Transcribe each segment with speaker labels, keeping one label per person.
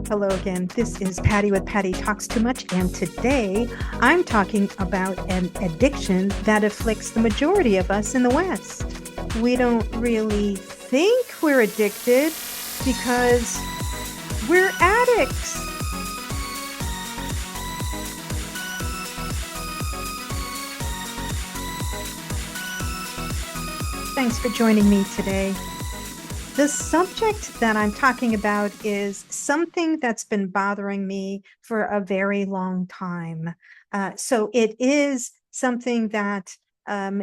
Speaker 1: Hello again. This is Patty with Patty Talks Too Much, and today I'm talking about an addiction that afflicts the majority of us in the West. We don't really think we're addicted because we're addicts. Thanks for joining me today. The subject that I'm talking about is something that's been bothering me for a very long time. So it is something that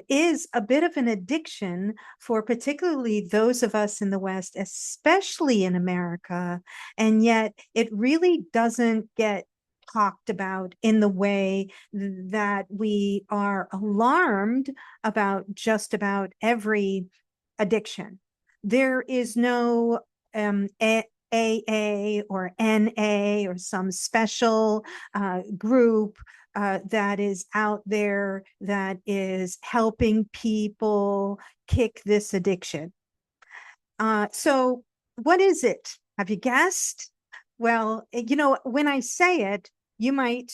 Speaker 1: is a bit of an addiction for particularly those of us in the West, especially in America. And yet it really doesn't get talked about in the way that we are alarmed about just about every addiction. There is no AA or NA or some special group that is out there that is helping people kick this addiction. So what is it? Have you guessed? Well, when I say it, you might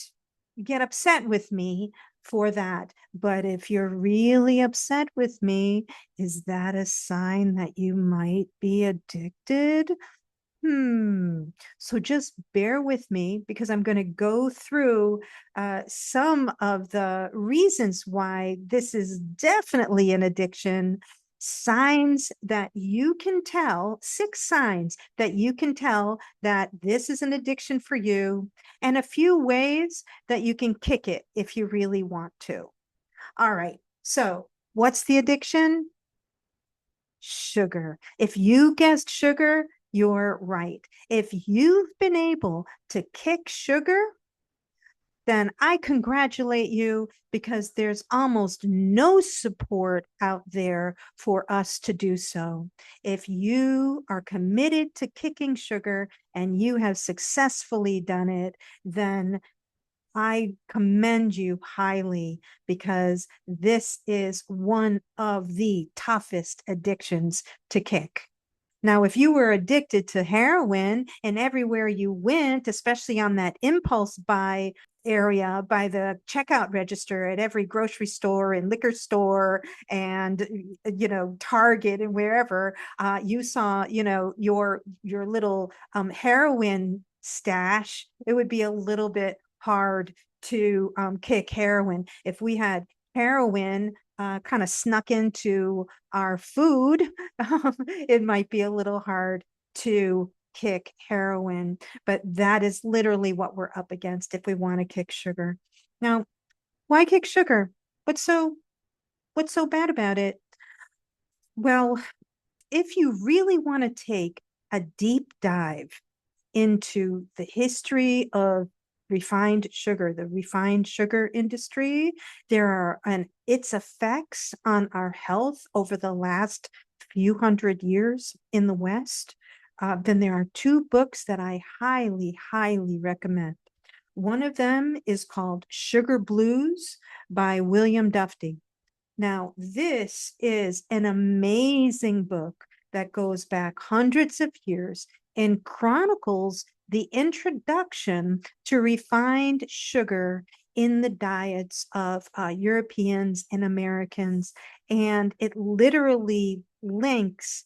Speaker 1: get upset with me for that. But if you're really upset with me, is that a sign that you might be addicted? So just bear with me because I'm going to go through some of the reasons why this is definitely an addiction. Signs that you can tell, 6 signs that you can tell that this is an addiction for you, and a few ways that you can kick it if you really want to. All right. So, what's the addiction? Sugar. If you guessed sugar, you're right. If you've been able to kick sugar, then I congratulate you because there's almost no support out there for us to do so. If you are committed to kicking sugar and you have successfully done it, then I commend you highly because this is one of the toughest addictions to kick. Now, if you were addicted to heroin and everywhere you went, especially on that impulse buy area by the checkout register at every grocery store and liquor store and Target and wherever you saw your little heroin stash, it would be a little bit hard to kick heroin. If we had heroin kind of snuck into our food, it might be a little hard to kick heroin, but that is literally what we're up against if we want to kick sugar. Now, why kick sugar? What's so bad about it? Well, if you really want to take a deep dive into the history of refined sugar, the refined sugar industry, there are and its effects on our health over the last few hundred years in the West, then there are 2 books that I highly, highly recommend. One of them is called Sugar Blues by William Dufty. Now, this is an amazing book that goes back hundreds of years and chronicles the introduction to refined sugar in the diets of Europeans and Americans. And it literally links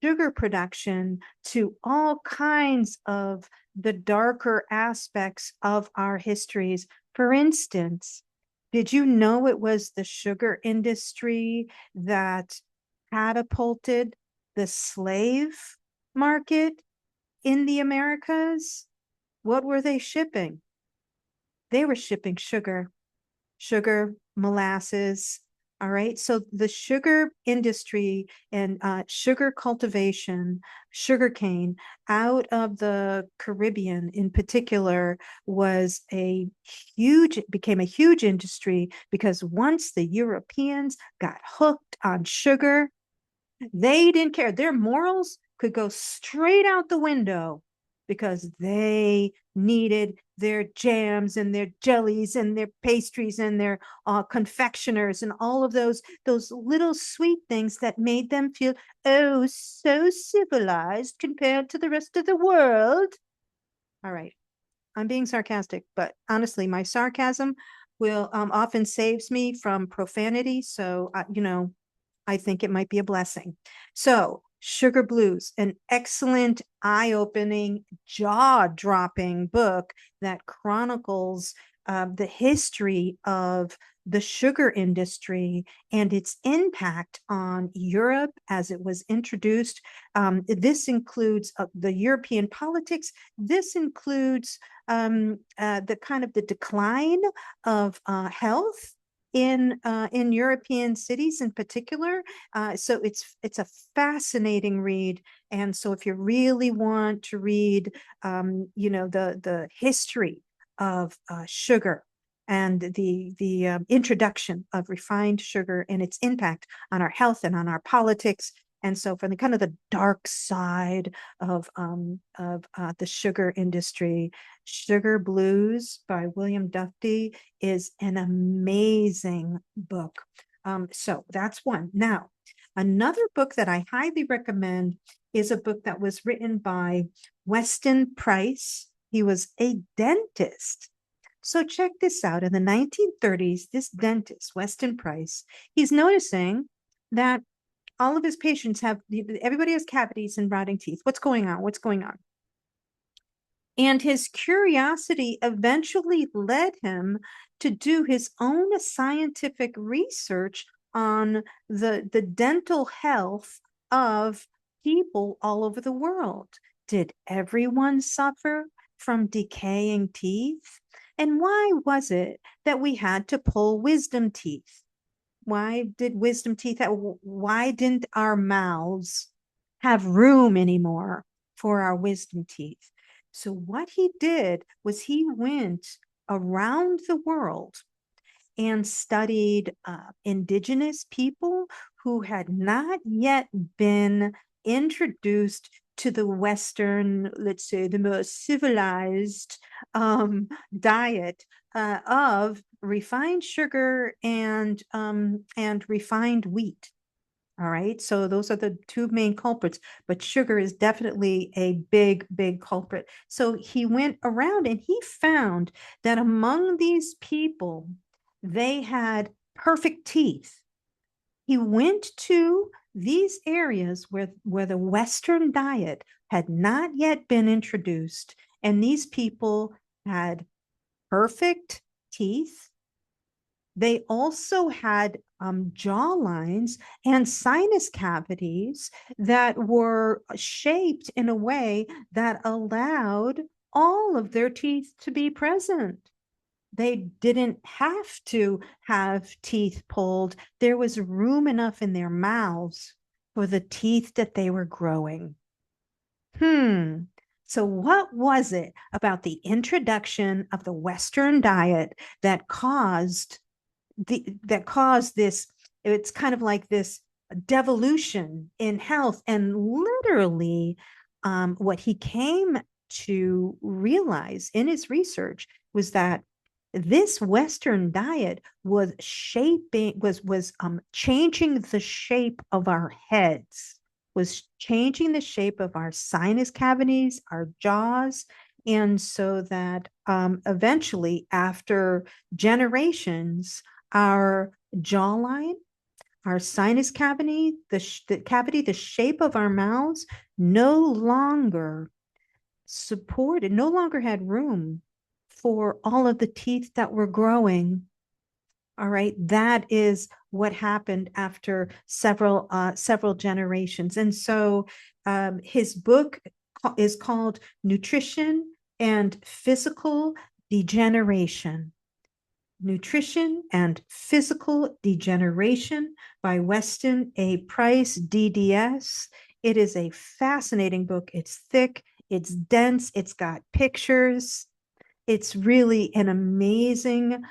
Speaker 1: sugar production to all kinds of the darker aspects of our histories. For instance, did you know it was the sugar industry that catapulted the slave market in the Americas? What were they shipping? They were shipping sugar, molasses. All right. So the sugar industry and sugar cultivation, sugarcane out of the Caribbean in particular became a huge industry because once the Europeans got hooked on sugar, they didn't care. Their morals could go straight out the window because they needed their jams and their jellies and their pastries and their confectioners and all of those little sweet things that made them feel, oh, so civilized compared to the rest of the world. All right. I'm being sarcastic, but honestly, my sarcasm will often saves me from profanity. So, I think it might be a blessing. So, Sugar Blues, an excellent, eye-opening, jaw-dropping book that chronicles the history of the sugar industry and its impact on Europe as it was introduced. This includes the European politics. This includes the kind of the decline of health in European cities in particular. So it's a fascinating read. And so if you really want to read, the history of sugar and the introduction of refined sugar and its impact on our health and on our politics. And so from the kind of the dark side of the sugar industry, Sugar Blues by William Dufty is an amazing book. So that's one. Now, another book that I highly recommend is a book that was written by Weston Price. He was a dentist. So check this out. In the 1930s, this dentist, Weston Price, he's noticing that all of his patients everybody has cavities and rotting teeth. What's going on? What's going on? And his curiosity eventually led him to do his own scientific research on the dental health of people all over the world. Did everyone suffer from decaying teeth? And why was it that we had to pull wisdom teeth? Why did wisdom teeth why didn't our mouths have room anymore for our wisdom teeth? So what he did was he went around the world and studied indigenous people who had not yet been introduced to the Western, let's say, the most civilized diet of refined sugar and refined wheat. All right. So those are the two main culprits, but sugar is definitely a big, big culprit. So he went around and he found that among these people, they had perfect teeth. He went to these areas where the Western diet had not yet been introduced, and these people had perfect teeth. They also had jaw lines and sinus cavities that were shaped in a way that allowed all of their teeth to be present. They didn't have to have teeth pulled. There was room enough in their mouths for the teeth that they were growing. So what was it about the introduction of the Western diet that caused this? It's kind of like this devolution in health, and literally what he came to realize in his research was that this Western diet was changing the shape of our heads, was changing the shape of our sinus cavities, our jaws. And so that eventually, after generations, our jawline, our sinus cavity, the cavity, the shape of our mouths no longer no longer had room for all of the teeth that were growing. All right, that is what happened after several generations. And so his book is called Nutrition and Physical Degeneration. Nutrition and Physical Degeneration by Weston A. Price, DDS. It is a fascinating book. It's thick, it's dense, it's got pictures. It's really an amazing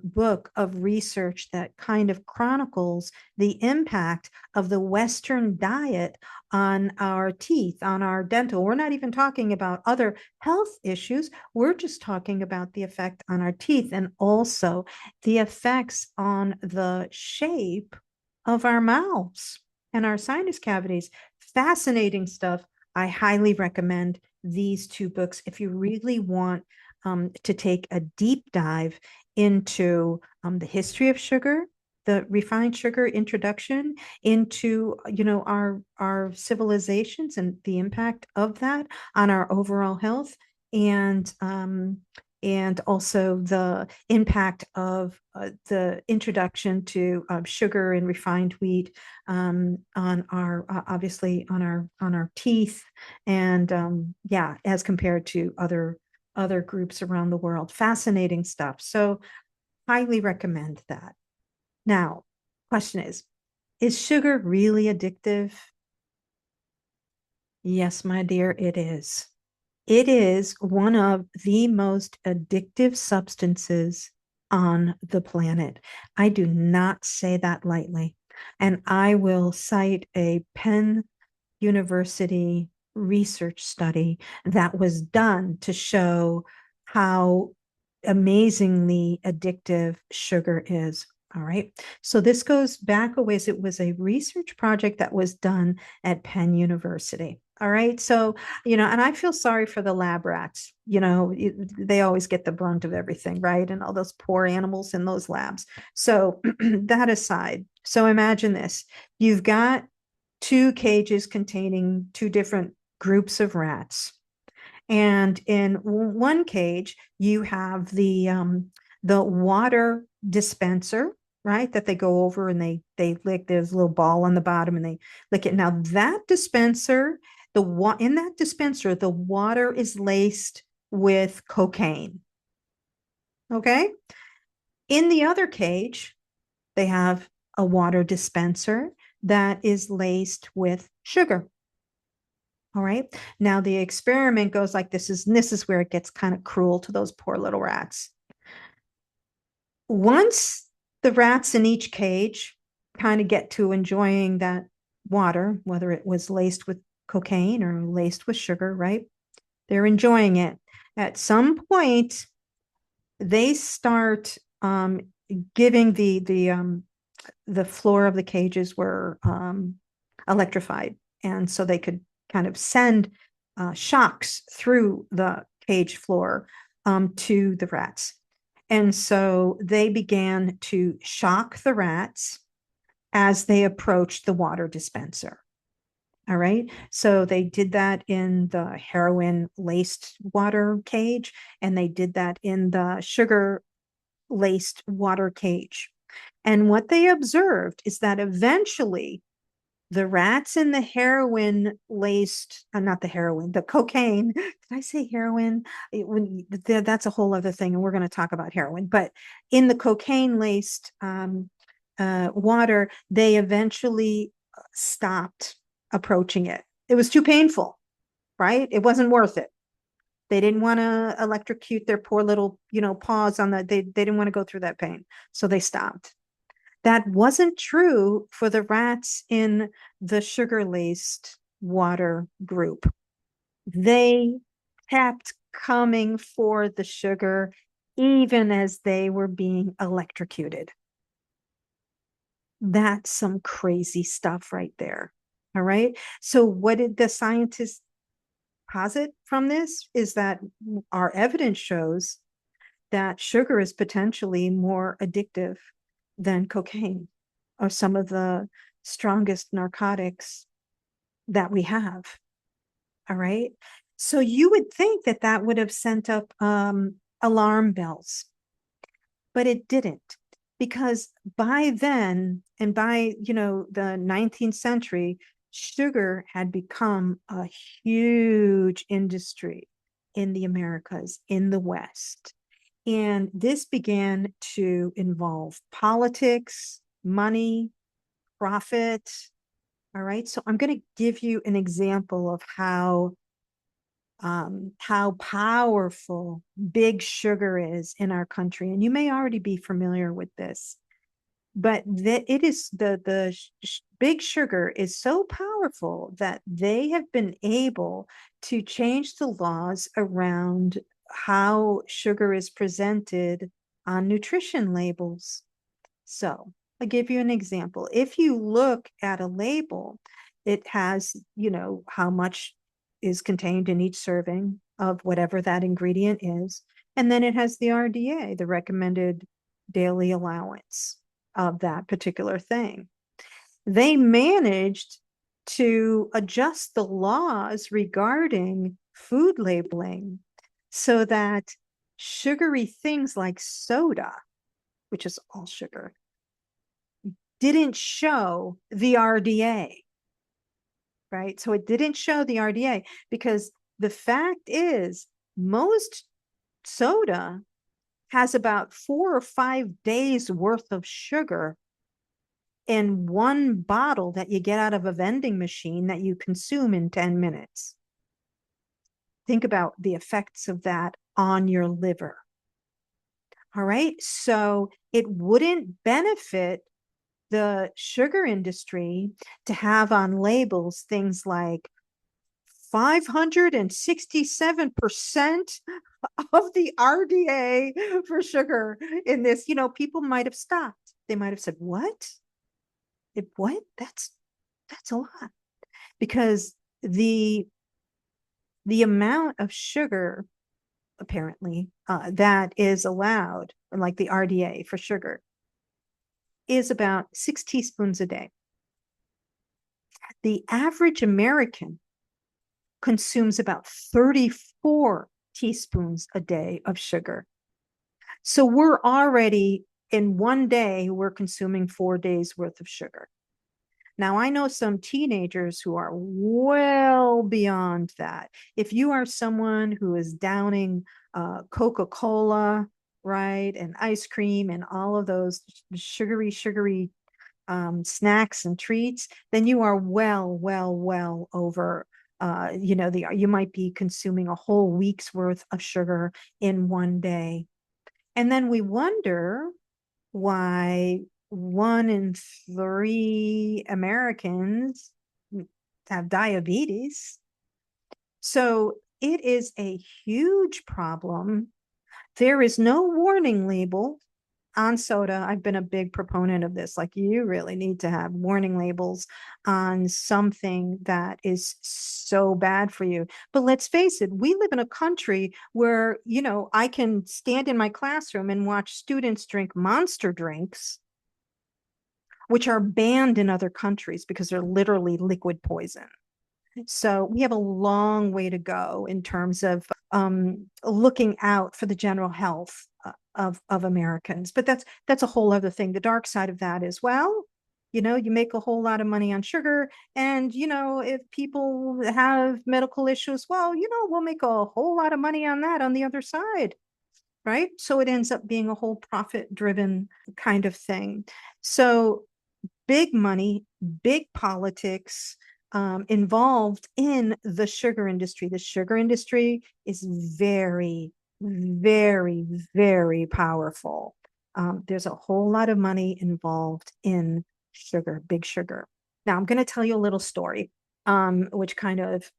Speaker 1: book of research that kind of chronicles the impact of the Western diet on our teeth, on our dental. We're not even talking about other health issues. We're just talking about the effect on our teeth and also the effects on the shape of our mouths and our sinus cavities. Fascinating stuff. I highly recommend these two books if you really want to take a deep dive into the history of sugar, the refined sugar introduction into, our civilizations and the impact of that on our overall health, and also the impact of the introduction to sugar and refined wheat on our obviously on our teeth, and yeah, as compared to other groups around the world. Fascinating stuff. So highly recommend that. Now, question is sugar really addictive? Yes, my dear, it is. It is one of the most addictive substances on the planet. I do not say that lightly. And I will cite a Penn University research study that was done to show how amazingly addictive sugar is. All right. So this goes back a ways. It was a research project that was done at Penn University. All right. So, and I feel sorry for the lab rats. They always get the brunt of everything, right? And all those poor animals in those labs. So, that aside, so imagine this. You've got two cages containing two different groups of rats. And in one cage, you have the water dispenser, right? That they go over and they lick. There's a little ball on the bottom and they lick it. Now that dispenser, in that dispenser, the water is laced with cocaine. Okay. In the other cage, they have a water dispenser that is laced with sugar. All right. Now the experiment goes like this, and this is where it gets kind of cruel to those poor little rats. Once the rats in each cage kind of get to enjoying that water, whether it was laced with cocaine or laced with sugar, right? They're enjoying it. At some point, they start giving the floor of the cages were electrified, and so they could kind of send shocks through the cage floor to the rats. And so they began to shock the rats as they approached the water dispenser. All right. So they did that in the heroin laced water cage, and they did that in the sugar laced water cage. And what they observed is that eventually the rats in the heroin laced, not the heroin, the cocaine. Did I say heroin? That's a whole other thing, and we're going to talk about heroin. But in the cocaine laced water, they eventually stopped approaching it. It was too painful, right? It wasn't worth it. They didn't want to electrocute their poor little, paws on the, they didn't want to go through that pain. So they stopped. That wasn't true for the rats in the sugar-laced water group. They kept coming for the sugar even as they were being electrocuted. That's some crazy stuff right there. All right. So what did the scientists posit from this is that our evidence shows that sugar is potentially more addictive than cocaine or some of the strongest narcotics that we have. All right. So you would think that that would have sent up alarm bells, but it didn't, because by then, and by, the 19th century, sugar had become a huge industry in the Americas, in the West. And this began to involve politics, money, profit. All right. So I'm going to give you an example of how powerful big sugar is in our country. And you may already be familiar with this, but it is the big sugar is so powerful that they have been able to change the laws around how sugar is presented on nutrition labels. So I'll give you an example. If you look at a label, it has, how much is contained in each serving of whatever that ingredient is. And then it has the RDA, the recommended daily allowance of that particular thing. They managed to adjust the laws regarding food labeling so that sugary things like soda, which is all sugar, didn't show the RDA, right? So it didn't show the RDA because the fact is most soda has about 4 or 5 days worth of sugar in one bottle that you get out of a vending machine that you consume in 10 minutes. Think about the effects of that on your liver. All right. So it wouldn't benefit the sugar industry to have on labels things like 567% of the RDA for sugar in this. People might have stopped. They might have said, what? What? That's a lot. Because the amount of sugar apparently that is allowed, like the RDA for sugar, is about 6 teaspoons a day. The average American consumes about 34 teaspoons a day of sugar. So we're already, in one day, we're consuming 4 days worth of sugar. Now, I know some teenagers who are well beyond that. If you are someone who is downing Coca-Cola, right, and ice cream and all of those sugary snacks and treats, then you are well over, you might be consuming a whole week's worth of sugar in one day. And then we wonder why 1 in 3 Americans have diabetes. So it is a huge problem. There is no warning label on soda. I've been a big proponent of this. Like, you really need to have warning labels on something that is so bad for you. But let's face it, we live in a country where, I can stand in my classroom and watch students drink Monster drinks, which are banned in other countries because they're literally liquid poison. So we have a long way to go in terms of looking out for the general health of Americans. But that's a whole other thing. The dark side of that is, well, you make a whole lot of money on sugar. And, if people have medical issues, well, we'll make a whole lot of money on that on the other side. Right. So it ends up being a whole profit driven kind of thing. So big money, big politics involved in the sugar industry. The sugar industry is very, very powerful. There's a whole lot of money involved in sugar, big sugar. Now, I'm going to tell you a little story, which kind of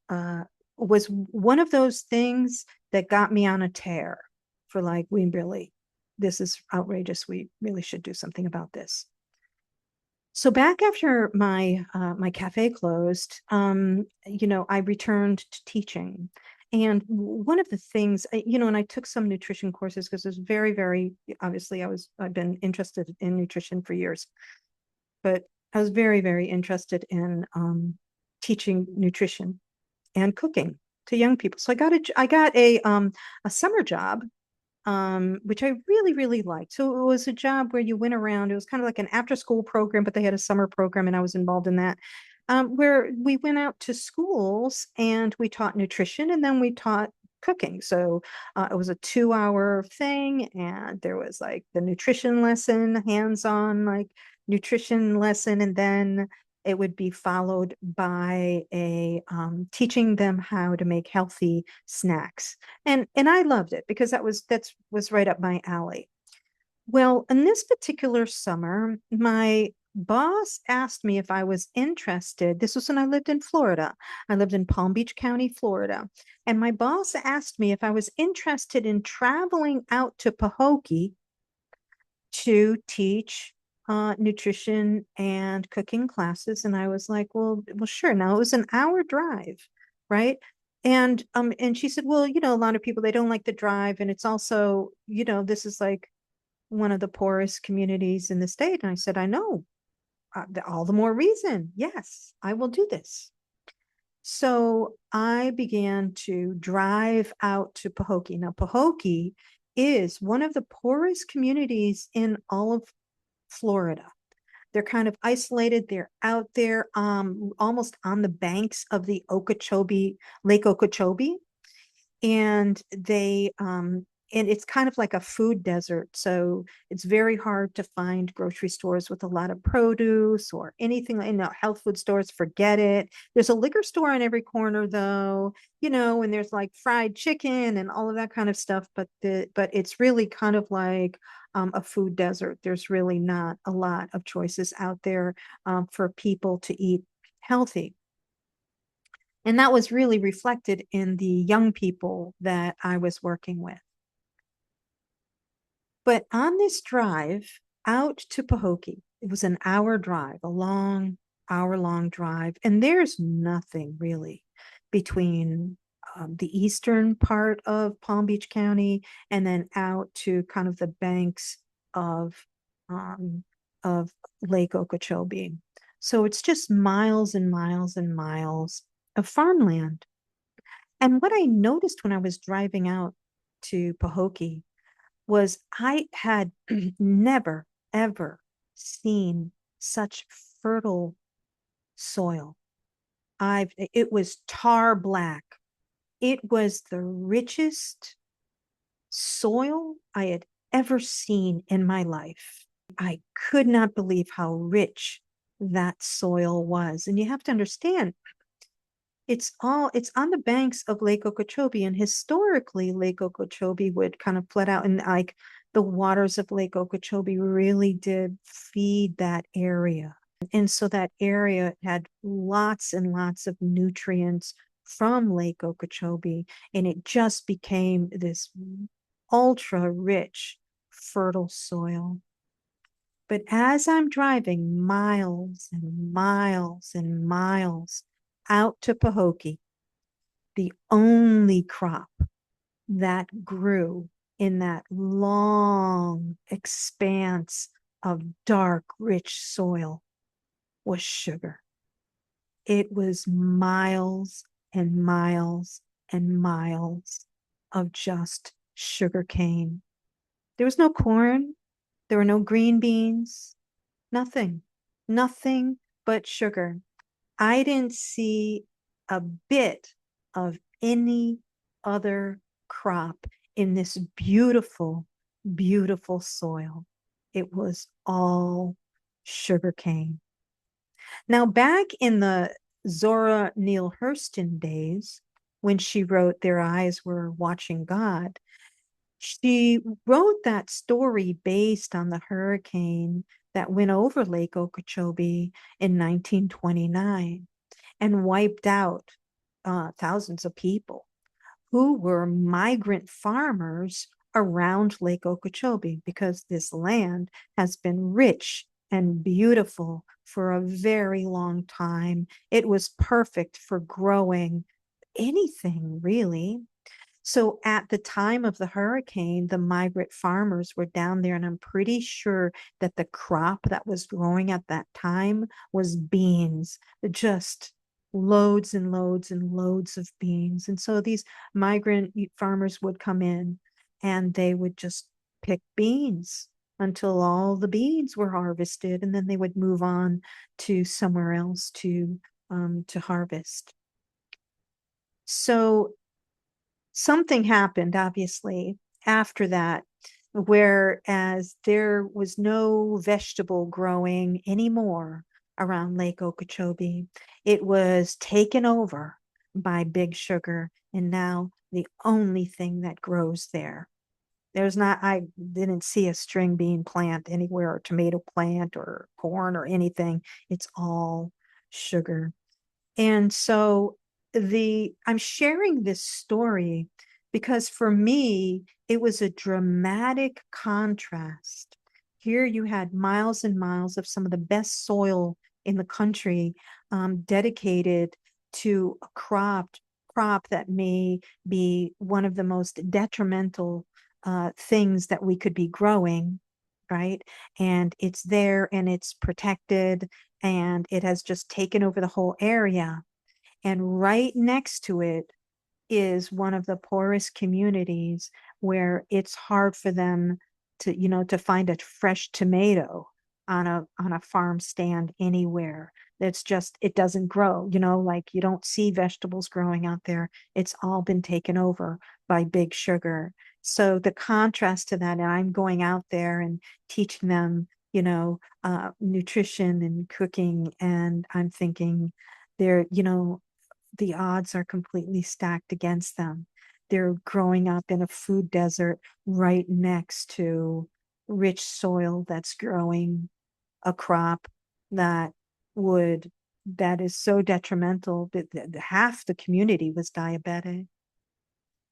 Speaker 1: was one of those things that got me on a tear for like, this is outrageous. We really should do something about this. So back after my cafe closed, I returned to teaching. And one of the things, and I took some nutrition courses because it was very, obviously I've been interested in nutrition for years, but I was very interested in teaching nutrition and cooking to young people. So I got a summer job, which I really liked. So it was a job where you went around. It was kind of like an after-school program, but they had a summer program, and I was involved in that, where we went out to schools and we taught nutrition, and then we taught cooking. So it was a 2-hour thing, and there was like the nutrition lesson, hands-on like nutrition lesson, and then it would be followed by a teaching them how to make healthy snacks. And I loved it because that was right up my alley. Well, in this particular summer, my boss asked me if I was interested. This was when I lived in Florida. I lived in Palm Beach County, Florida. And my boss asked me if I was interested in traveling out to Pahokee to teach nutrition and cooking classes. And I was like, well, sure. Now it was an hour drive, right? And she said, well, a lot of people, they don't like the drive. And it's also, this is like one of the poorest communities in the state. And I said, I know, all the more reason. Yes, I will do this. So I began to drive out to Pahokee. Now, Pahokee is one of the poorest communities in all of Florida. They're kind of isolated. They're out there, almost on the banks of the Okeechobee, Lake Okeechobee, and and it's kind of like a food desert. So it's very hard to find grocery stores with a lot of produce or anything, health food stores, forget it. There's a liquor store on every corner though, and there's like fried chicken and all of that kind of stuff, but it's really kind of like a food desert. There's really not a lot of choices out there for people to eat healthy. And that was really reflected in the young people that I was working with. But on this drive out to Pahokee, it was an hour drive, a long hour-long drive, and there's nothing really between the eastern part of Palm Beach County and then out to kind of the banks of um, of Lake Okeechobee. So it's just miles and miles and miles of farmland. And what I noticed when I was driving out to Pahokee was I had never, ever seen such fertile soil. It was tar black. It was the richest soil I had ever seen in my life. I could not believe how rich that soil was. And you have to understand, it's on the banks of Lake Okeechobee, and historically Lake Okeechobee would kind of flood out, and like the waters of Lake Okeechobee really did feed that area. And so that area had lots and lots of nutrients from Lake Okeechobee, and it just became this ultra rich, fertile soil. But as I'm driving miles and miles and miles out to Pahokee, the only crop that grew in that long expanse of dark, rich soil was sugar. It was miles and miles and miles of just sugar cane. There was no corn. There were no green beans, nothing, nothing but sugar. I didn't see a bit of any other crop in this beautiful, beautiful soil. It was all sugarcane. Now, back in the Zora Neale Hurston days, when she wrote Their Eyes Were Watching God, she wrote that story based on the hurricane that went over Lake Okeechobee in 1929 and wiped out thousands of people who were migrant farmers around Lake Okeechobee, because this land has been rich and beautiful for a very long time. It was perfect for growing anything, really. So at the time of the hurricane, the migrant farmers were down there, and I'm pretty sure that the crop that was growing at that time was beans, just loads and loads and loads of beans. And so these migrant farmers would come in and they would just pick beans until all the beans were harvested, and then they would move on to somewhere else to harvest. So something happened, obviously, after that, whereas there was no vegetable growing anymore around Lake Okeechobee. It was taken over by big sugar, and now the only thing that grows there. I didn't see a string bean plant anywhere, or tomato plant, or corn, or anything. It's all sugar. And so I'm sharing this story because for me, it was a dramatic contrast. Here you had miles and miles of some of the best soil in the country dedicated to a crop crop that may be one of the most detrimental things that we could be growing, right? And it's there and it's protected and it has just taken over the whole area. And right next to it is one of the poorest communities where it's hard for them to, to find a fresh tomato on a farm stand anywhere. It's just, it doesn't grow, like you don't see vegetables growing out there. It's all been taken over by big sugar. So the contrast to that, and I'm going out there and teaching them, nutrition and cooking, and I'm thinking they're, the odds are completely stacked against them. They're growing up in a food desert right next to rich soil that's growing a crop that would that is so detrimental that half the community was diabetic.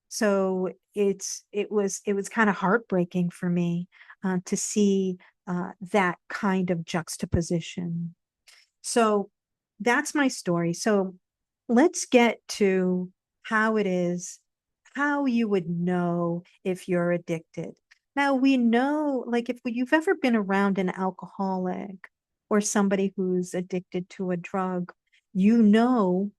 Speaker 1: So it was kind of heartbreaking for me to see that kind of juxtaposition. So that's my story. So let's get to how it is, how you would know if you're addicted. Now, we know, like, if you've ever been around an alcoholic or somebody who's addicted to a drug, you know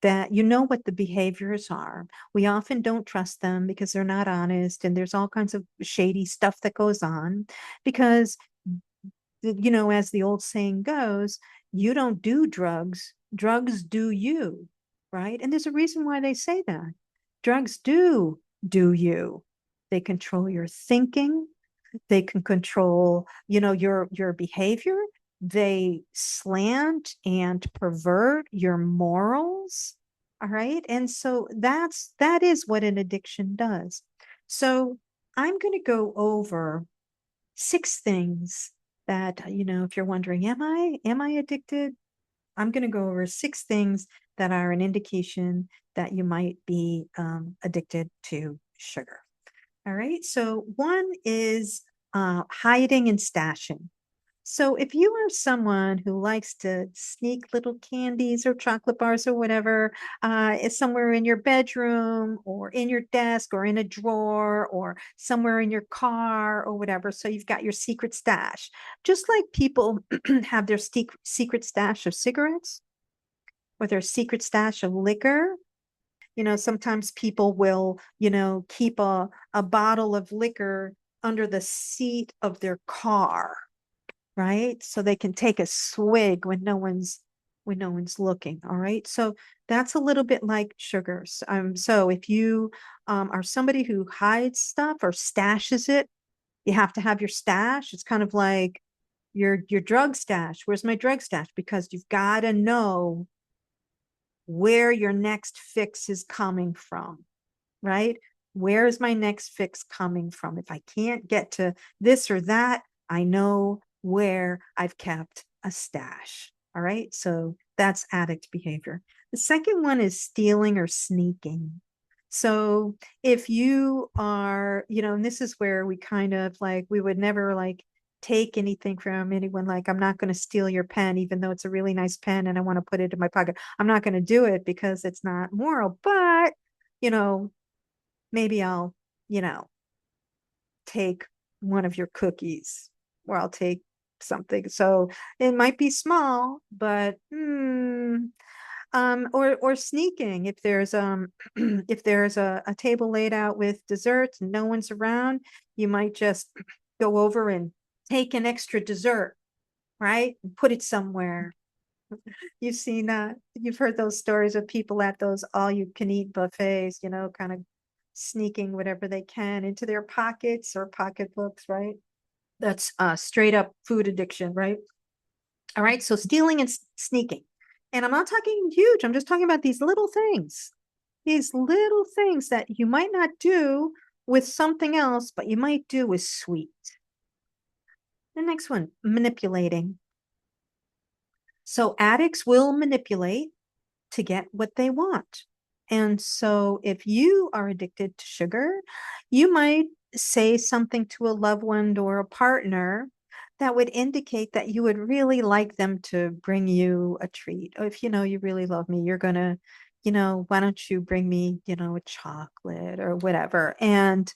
Speaker 1: that you know what the behaviors are. We often don't trust them because they're not honest, and there's all kinds of shady stuff that goes on because as the old saying goes, you don't do drugs, drugs do you, right? And there's a reason why they say that. Drugs do you. They control your thinking, they can control, your behavior. They slant and pervert your morals. All right. And so that is what an addiction does. So I'm going to go over 6 things that, if you're wondering, am I addicted? I'm going to go over 6 things that are an indication that you might be addicted to sugar. All right. So one is hiding and stashing. So if you are someone who likes to sneak little candies or chocolate bars or whatever, is somewhere in your bedroom or in your desk or in a drawer or somewhere in your car or whatever. So you've got your secret stash, just like people have their secret stash of cigarettes or their secret stash of liquor. Sometimes people will, keep a bottle of liquor under the seat of their car, right? So they can take a swig when no one's looking. All right. So that's a little bit like sugars. So if you are somebody who hides stuff or stashes it, you have to have your stash. It's kind of like your drug stash. Where's my drug stash? Because you've got to know where your next fix is coming from, right? Where is my next fix coming from? If I can't get to this or that, I know where I've kept a stash. All right. So that's addict behavior. The second one is stealing or sneaking. So if you are, and this is where we kind of like, we would never like take anything from anyone. Like, I'm not going to steal your pen, even though it's a really nice pen and I want to put it in my pocket. I'm not going to do it because it's not moral, but, maybe I'll, take one of your cookies or I'll take something. So it might be small, but or sneaking if there's if there's a table laid out with desserts and no one's around, you might just go over and take an extra dessert, right? And put it somewhere. You've seen that. You've heard those stories of people at those all you can eat buffets, kind of sneaking whatever they can into their pockets or pocketbooks, right? That's straight up food addiction, right? All right. So stealing and sneaking. And I'm not talking huge. I'm just talking about these little things that you might not do with something else, but you might do with sweet. The next one, manipulating. So addicts will manipulate to get what they want. And so if you are addicted to sugar, you might say something to a loved one or a partner that would indicate that you would really like them to bring you a treat. Or if you know you really love me, you're going to why don't you bring me, a chocolate or whatever? And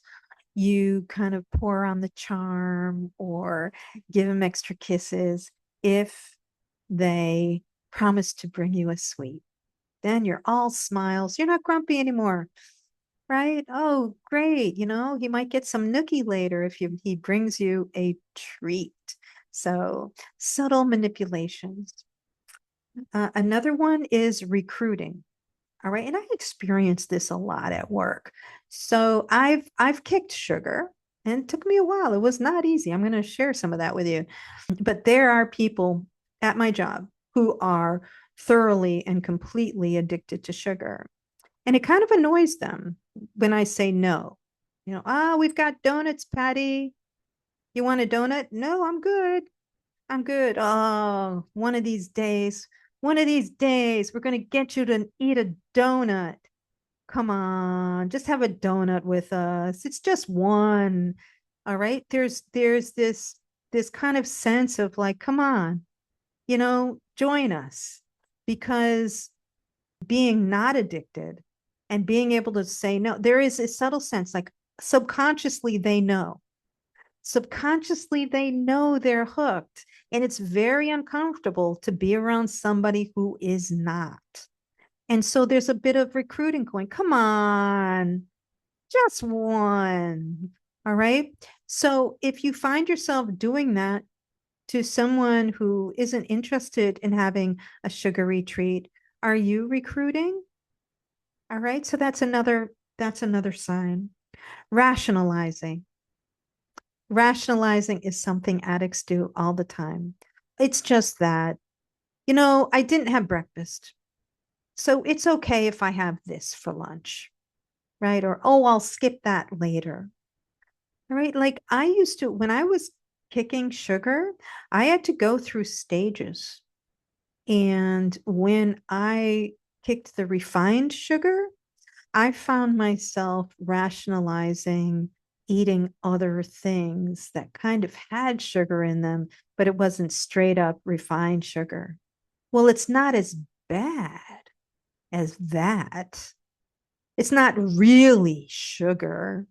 Speaker 1: you kind of pour on the charm or give them extra kisses if they promise to bring you a sweet. Then you're all smiles. You're not grumpy anymore, right? Oh, great. He might get some nookie later if he brings you a treat. So subtle manipulations. Another one is recruiting. All right. And I experienced this a lot at work. So I've kicked sugar and it took me a while. It was not easy. I'm going to share some of that with you. But there are people at my job who are thoroughly and completely addicted to sugar. And it kind of annoys them when I say no. We've got donuts, Patty. You want a donut? No, I'm good. I'm good. Oh, one of these days, we're going to get you to eat a donut. Come on, just have a donut with us. It's just one. All right. There's this kind of sense of like, come on, join us. Because being not addicted and being able to say no, there is a subtle sense like subconsciously they know. Subconsciously they know they're hooked. And it's very uncomfortable to be around somebody who is not. And so there's a bit of recruiting going, come on, just one. All right. So if you find yourself doing that to someone who isn't interested in having a sugary treat, are you recruiting? All right. So that's another sign. Rationalizing. Rationalizing is something addicts do all the time. It's just that, I didn't have breakfast. So it's okay if I have this for lunch, right? Or, oh, I'll skip that later. All right. Like I used to, when I was kicking sugar, I had to go through stages. And when I kicked the refined sugar, I found myself rationalizing eating other things that kind of had sugar in them, but it wasn't straight up refined sugar. Well, it's not as bad as that. It's not really sugar.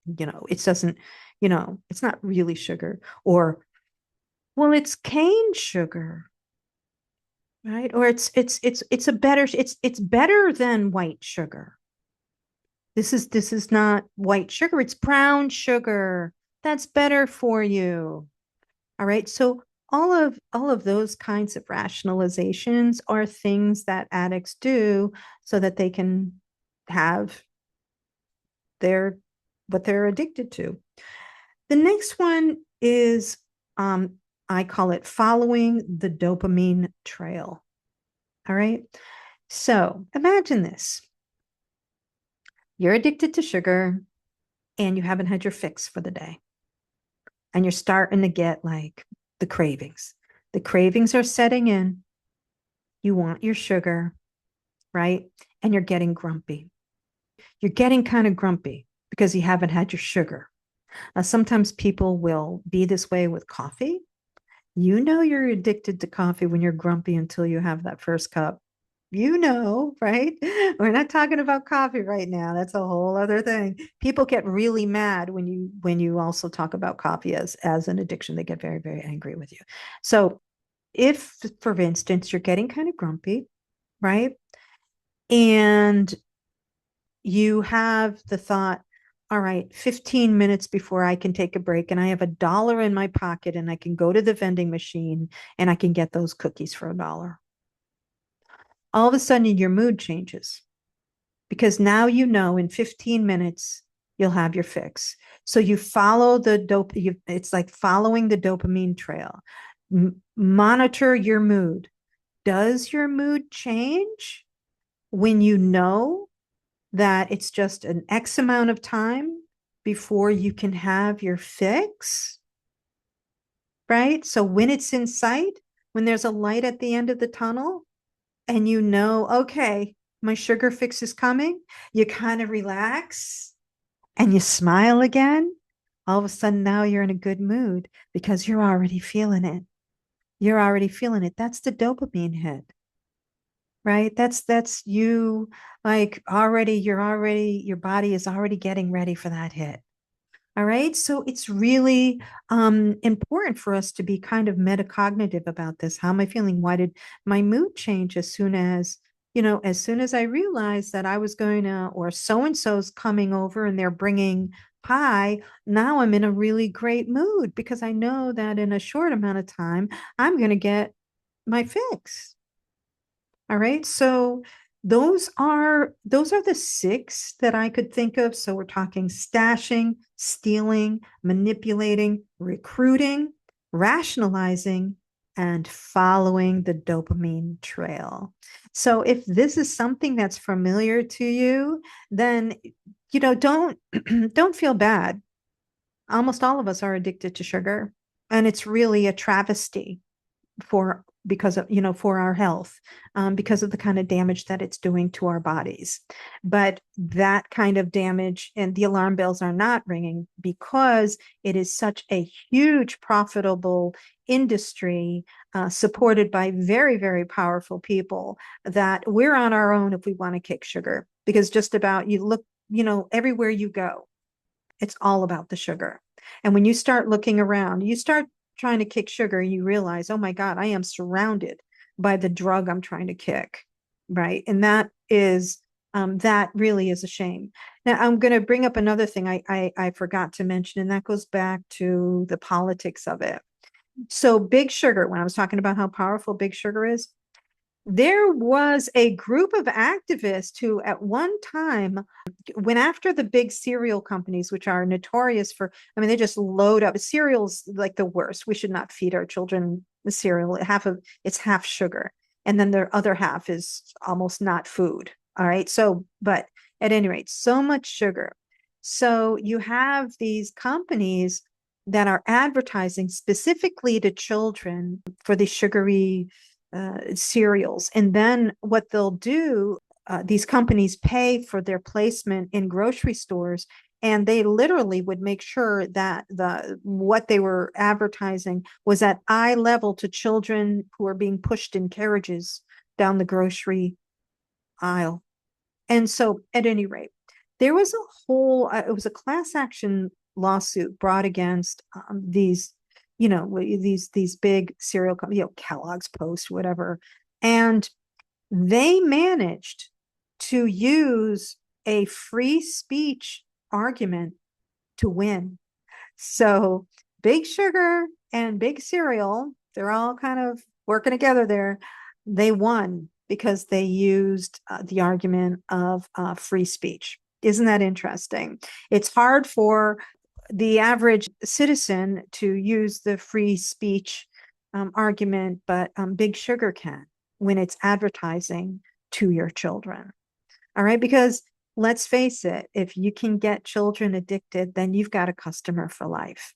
Speaker 1: It doesn't, it's not really sugar. Or, well, it's cane sugar, right? Or it's better than white sugar. This is not white sugar, it's brown sugar. That's better for you. All right. So all of those kinds of rationalizations are things that addicts do so that they can have their what they're addicted to. The next one is I call it following the dopamine trail. All right. So imagine this. You're addicted to sugar and you haven't had your fix for the day. And you're starting to get like the cravings. The cravings are setting in. You want your sugar, right? And you're getting grumpy. You're getting kind of grumpy because you haven't had your sugar. Now, sometimes people will be this way with coffee. You're addicted to coffee when you're grumpy until you have that first cup. Right? We're not talking about coffee right now. That's a whole other thing. People get really mad when you also talk about coffee as an addiction. They get very, very angry with you. So if, for instance, you're getting kind of grumpy, right? And you have the thought, all right, 15 minutes before I can take a break, and I have $1 in my pocket, and I can go to the vending machine and I can get those cookies for $1. All of a sudden your mood changes because now in 15 minutes you'll have your fix. So you follow it's like following the dopamine trail. Monitor your mood. Does your mood change when you know that it's just an X amount of time before you can have your fix? Right? So when it's in sight, when there's a light at the end of the tunnel, and okay, my sugar fix is coming, you kind of relax and you smile again. All of a sudden, now you're in a good mood because you're already feeling it. You're already feeling it. That's the dopamine hit. right? That's you, like, already, your body is already getting ready for that hit. All right. So it's really important for us to be kind of metacognitive about this. How am I feeling? Why did my mood change as soon as, as soon as I realized that I was going to, or so and so's coming over and they're bringing pie, now I'm in a really great mood because I know that in a short amount of time, I'm going to get my fix. All right. So those are the six that I could think of. So we're talking stashing, stealing, manipulating, recruiting, rationalizing, and following the dopamine trail. So if this is something that's familiar to you, then don't don't feel bad. Almost all of us are addicted to sugar, and it's really a travesty for because of for our health, because of the kind of damage that it's doing to our bodies. But that kind of damage, and the alarm bells are not ringing because it is such a huge profitable industry, supported by very, very powerful people, that we're on our own if we want to kick sugar, because just about, you look, everywhere you go, it's all about the sugar. And when you start looking around, you start trying to kick sugar, you realize, oh my God, I am surrounded by the drug I'm trying to kick. Right. And that really is a shame. Now, I'm going to bring up another thing I forgot to mention, and that goes back to the politics of it. So, big sugar, when I was talking about how powerful big sugar is, there was a group of activists who at one time went after the big cereal companies, which are notorious for, I mean, they just load up cereals, like the worst. We should not feed our children the cereal. It's half sugar. And then the other half is almost not food. All right. So, but at any rate, so much sugar. So you have these companies that are advertising specifically to children for the sugary cereals. And then what they'll do, these companies pay for their placement in grocery stores, and they literally would make sure that what they were advertising was at eye level to children who are being pushed in carriages down the grocery aisle. And so, at any rate, there was a whole, it was a class action lawsuit brought against these, these big cereal companies, Kellogg's, Post, whatever. And they managed to use a free speech argument to win. So big sugar and big cereal, they're all kind of working together there. They won because they used the argument of free speech. Isn't that interesting? It's hard for the average citizen to use the free speech argument, but big sugar can when it's advertising to your children. All right, because let's face it, if you can get children addicted, then you've got a customer for life.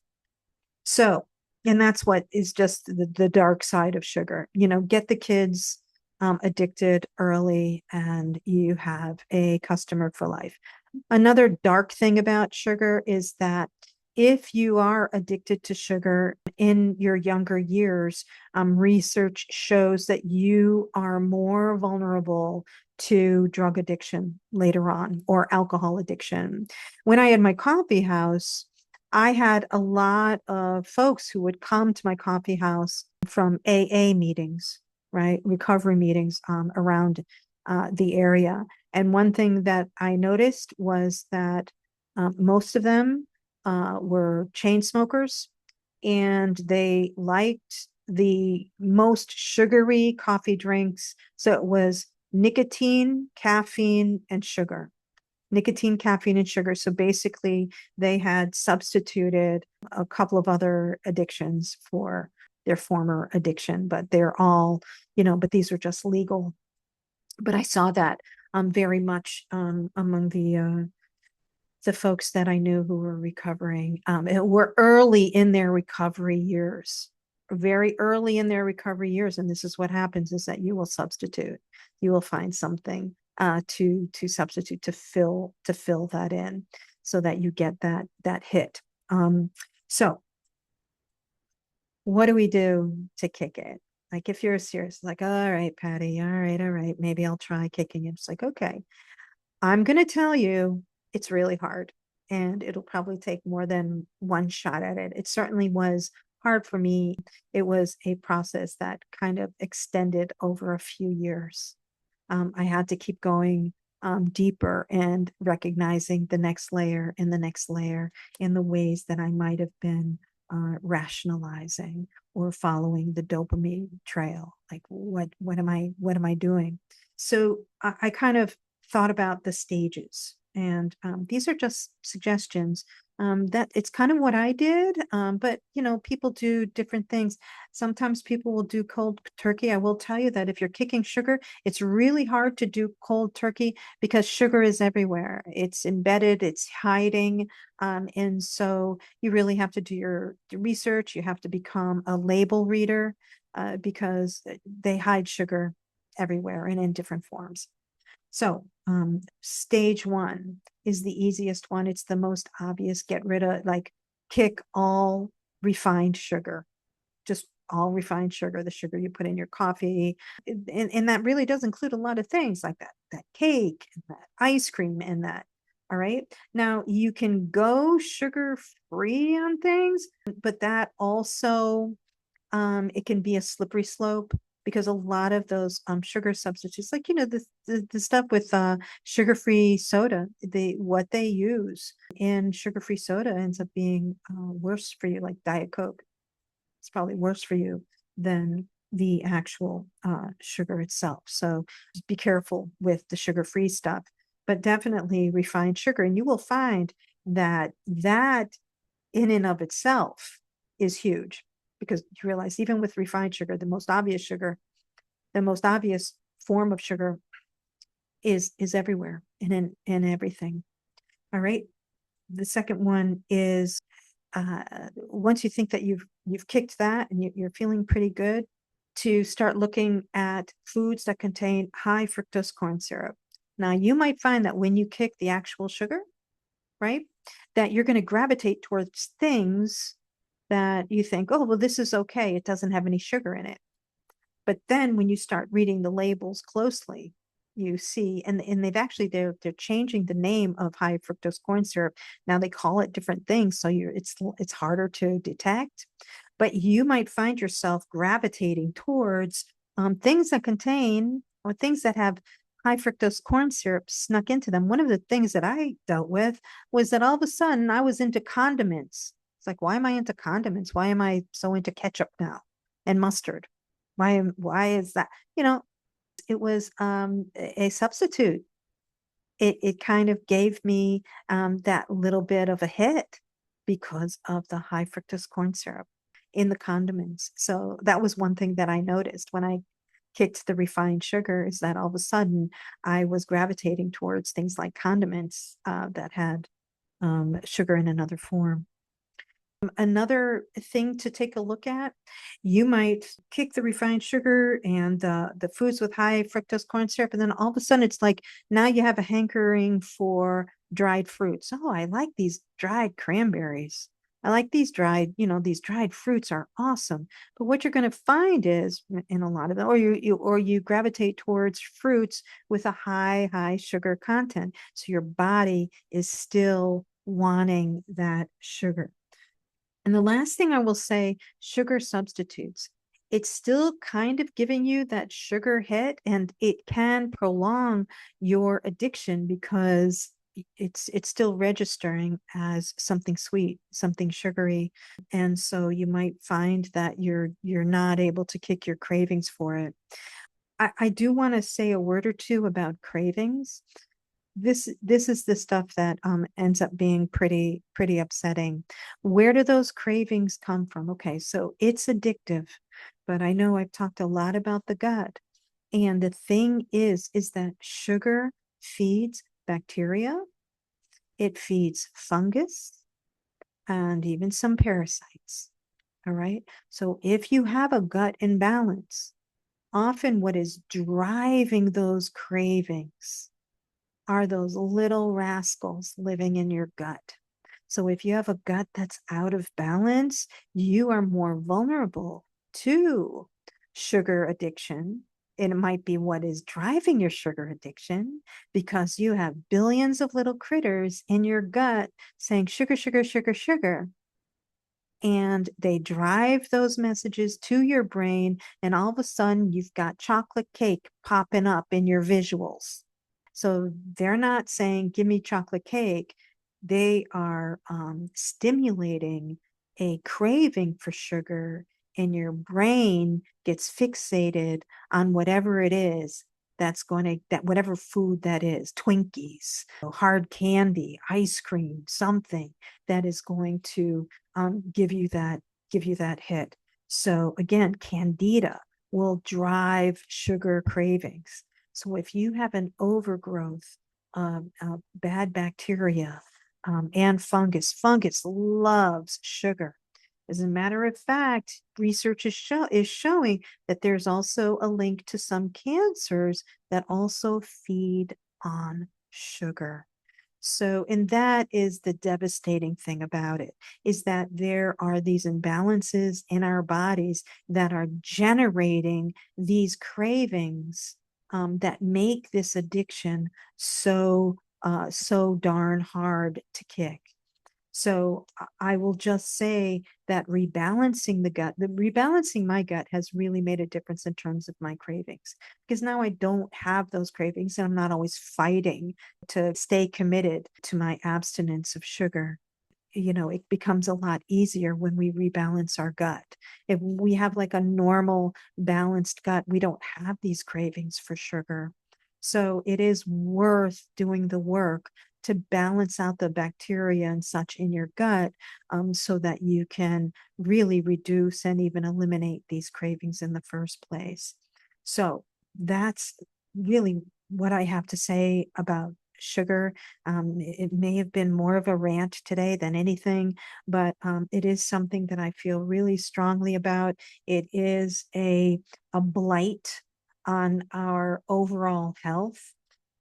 Speaker 1: So, and that's what is just the dark side of sugar. Get the kids addicted early, and you have a customer for life. Another dark thing about sugar is that if you are addicted to sugar in your younger years, research shows that you are more vulnerable to drug addiction later on, or alcohol addiction. When I had my coffee house, I had a lot of folks who would come to my coffee house from AA meetings, right? Recovery meetings around the area. And one thing that I noticed was that most of them were chain smokers, and they liked the most sugary coffee drinks. So it was nicotine, caffeine, and sugar. Nicotine, caffeine, and sugar. So basically, they had substituted a couple of other addictions for their former addiction, but they're all, but these are just legal. But I saw that very much among the folks that I knew who were recovering, were early in their recovery years, very early in their recovery years. And this is what happens, is that you will substitute, you will find something to substitute, to fill that in, so that you get that hit. So what do we do to kick it? Like if you're serious, like, all right, Patty, all right, maybe I'll try kicking it. It's like, okay, I'm going to tell you it's really hard and it'll probably take more than one shot at it. It certainly was hard for me. It was a process that kind of extended over a few years. I had to keep going deeper and recognizing the next layer and the next layer in the ways that I might have been rationalizing or following the dopamine trail. Like what am I doing? So I kind of thought about the stages, and these are just suggestions. That it's kind of what I did, but people do different things. Sometimes people will do cold turkey. I will tell you that if you're kicking sugar, it's really hard to do cold turkey because sugar is everywhere. It's embedded, it's hiding. And so you really have to do your research. You have to become a label reader because they hide sugar everywhere and in different forms. So, stage one is the easiest one. It's the most obvious. Get rid of, like, kick all refined sugar, just all refined sugar, the sugar you put in your coffee. And that really does include a lot of things like that cake and that ice cream and that. All right. Now you can go sugar free on things, but that also it can be a slippery slope because a lot of those sugar substitutes, like the stuff with sugar-free soda, what they use in sugar-free soda ends up being worse for you, like Diet Coke. It's probably worse for you than the actual sugar itself. So just be careful with the sugar-free stuff, but definitely refined sugar, and you will find that in and of itself is huge because you realize even with refined sugar, the most obvious form of sugar is everywhere and in everything. All right. The second one is once you think that you've kicked that and you're feeling pretty good, to start looking at foods that contain high fructose corn syrup. Now you might find that when you kick the actual sugar, right, that you're going to gravitate towards things that you think, oh, well, this is okay. It doesn't have any sugar in it. But then when you start reading the labels closely, you see, and they're changing the name of high fructose corn syrup. Now they call it different things, so it's harder to detect. But you might find yourself gravitating towards things that contain or things that have high fructose corn syrup snuck into them. One of the things that I dealt with was that all of a sudden I was into condiments. It's like, why am I into condiments? Why am I so into ketchup now and mustard? Why is that? It was a substitute. It kind of gave me that little bit of a hit because of the high fructose corn syrup in the condiments. So that was one thing that I noticed when I kicked the refined sugar, is that all of a sudden I was gravitating towards things like condiments that had sugar in another form. Another thing to take a look at, you might kick the refined sugar and the foods with high fructose corn syrup, and then all of a sudden it's like now you have a hankering for dried fruits. Oh, I like these dried cranberries. I like these dried fruits are awesome. But what you're going to find is in a lot of them, or you gravitate towards fruits with a high sugar content. So your body is still wanting that sugar. And the last thing I will say, sugar substitutes. It's still kind of giving you that sugar hit, and it can prolong your addiction because it's still registering as something sweet, something sugary. And so you might find that you're not able to kick your cravings for it. I do want to say a word or two about cravings. This is the stuff that ends up being pretty upsetting. Where do those cravings come from? Okay, so it's addictive, but I know I've talked a lot about the gut. And the thing is that sugar feeds bacteria, it feeds fungus, and even some parasites. All right. So if you have a gut imbalance, often what is driving those cravings are those little rascals living in your gut. So if you have a gut that's out of balance, you are more vulnerable to sugar addiction. And it might be what is driving your sugar addiction, because you have billions of little critters in your gut saying sugar, sugar, sugar, sugar. And they drive those messages to your brain, and all of a sudden you've got chocolate cake popping up in your visuals. So they're not saying, give me chocolate cake. They are stimulating a craving for sugar, and your brain gets fixated on whatever it is that's going to, that whatever food that is, Twinkies, hard candy, ice cream, something that is going to give you that hit. So again, candida will drive sugar cravings. So if you have an overgrowth of bad bacteria and fungus loves sugar. As a matter of fact, research is showing that there's also a link to some cancers that also feed on sugar. So, and that is the devastating thing about it, is that there are these imbalances in our bodies that are generating these cravings that make this addiction so darn hard to kick. So I will just say that rebalancing my gut has really made a difference in terms of my cravings, because now I don't have those cravings and I'm not always fighting to stay committed to my abstinence of sugar. You know, it becomes a lot easier when we rebalance our gut. If we have like a normal balanced gut, we don't have these cravings for sugar. So it is worth doing the work to balance out the bacteria and such in your gut, so that you can really reduce and even eliminate these cravings in the first place. So that's really what I have to say about sugar. It may have been more of a rant today than anything, but it is something that I feel really strongly about. It is a blight on our overall health,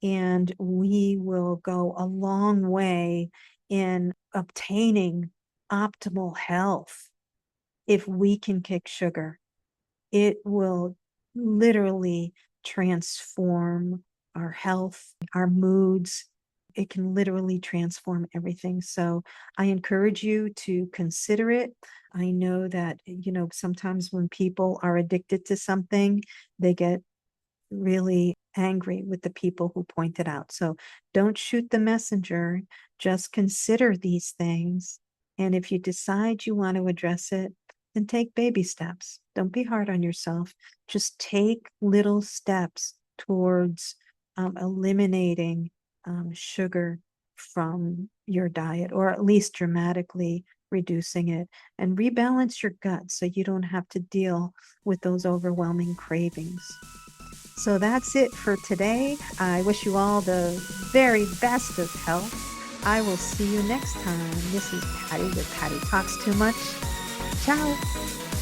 Speaker 1: and we will go a long way in obtaining optimal health if we can kick sugar. It will literally transform our health, our moods. It can literally transform everything. So I encourage you to consider it. I know that, you know, sometimes when people are addicted to something, they get really angry with the people who point it out. So don't shoot the messenger, just consider these things. And if you decide you want to address it, then take baby steps. Don't be hard on yourself. Just take little steps towards eliminating sugar from your diet, or at least dramatically reducing it, and rebalance your gut so you don't have to deal with those overwhelming cravings. So that's it for today. I wish you all the very best of health. I will see you next time. This is Patty with Patty Talks Too Much. Ciao.